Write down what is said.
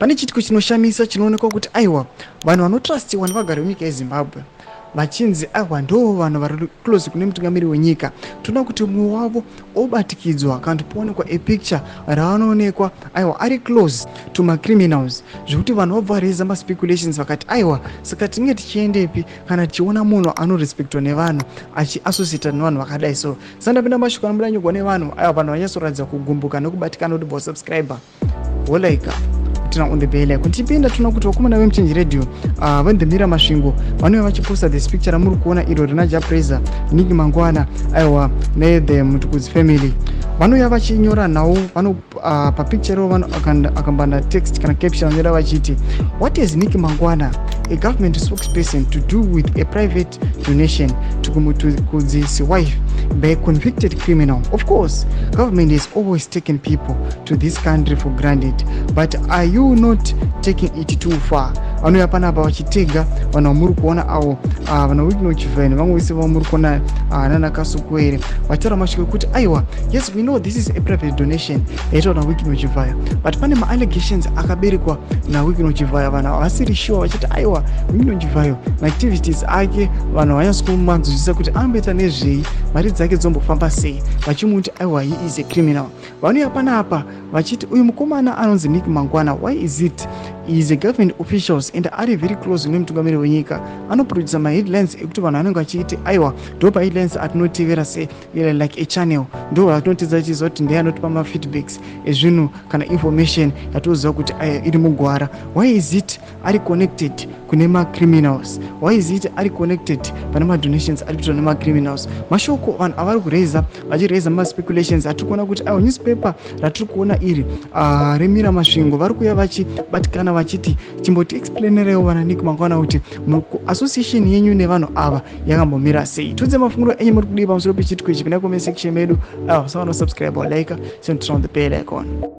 pane chitiko chinoshamisa chinoonekwa kuti aiwa vanhu vanotrustiwa nevagari venyika yeZimbabwe vachinzi aiwa ndo vanhu vari close kune mutungamiri wenyika. Tinoda kuti mumwe wavo obatikidzwa kana poonekwa epicture raanoonekwa aiwa ari close to macriminals zvekuti vanhu vabva vareza maspeculations vakati aiwa saka tinenge tichiendepi kana tichiona munhu anorespectwa nevanhu achiassociata nevanhu vakadai so. Sandapinda mashoko anobudanyogwa nevanhu aiwa vanhu vanyasoratidza kugumbuka nekubatikana kuti subscriber wolaika on the bell icon. Tipenda tuna kuti wakomana vemuchenji radio vendemira masvingo vanouya vachiposta this picture ramuri kuona iro rina Japraiser Nick Mangwana aiwa nethe Mutukudzi family vanouya vachinyora nhau vano papicture ro vanhu akambana text kana caption vanonyora vachiti what is Nick Mangwana a government spokesperson to do with a private donation to Mutukudzi's wife by a convicted criminal? Of course, government has always taken people to this country for granted, but are you not taking it too far? Vanouya panapa vachitega vanhu vamuri kuona avo vanhu wikinochivheni vamwe vese vamuri kuona nana Kasukwere vachitaura mashoko kuti aiwa yes we know this is a private donation yaitwa naWikinochivhaya but pane ma-allegations akaberekwa naWikinochivhaya vanhu havasiri sure vachiti aiwa Wikinochivhaya maactivities ake vanhu vanyatsokumanzwisisa kuti anomboita nezvei mari dzake dzombofamba sei vachimuti aiwa he is a criminal. Vanouya panapa vachiti uyu mukomana anonzi Nick Mangwana why is it he is a government officials and ari very close nemutungamiri wenyika anoproducer maheadlines ekuti vanhu vanenge vachiti aiwa ndo paheadlines atinotevera se like a channel ndo atinotedza chiziva kuti ndiye anotipa mafeedbacks ezvinhu kana information yatoziva kuti iri mugwara. Why is it ari connected kune macriminals? Why is it ari connected pane madonations ari kuitwa nemacriminals? Mashoko vanhu avari kureza vachireza maspeculations atiri kuona kuti aiwa newspaper ratiri kuona iri remira masvingo vari kuuya vachibatikana vachiti chimboti explainerewo vana Nick Mangwana kuti association yenyu nevanhu ava yakambomira sei. Tudze mafunguro enyu muri kudii pamusoro pechitiko ichi kuna comment section medu. Sawana subscribe or like, send it on the bell icon.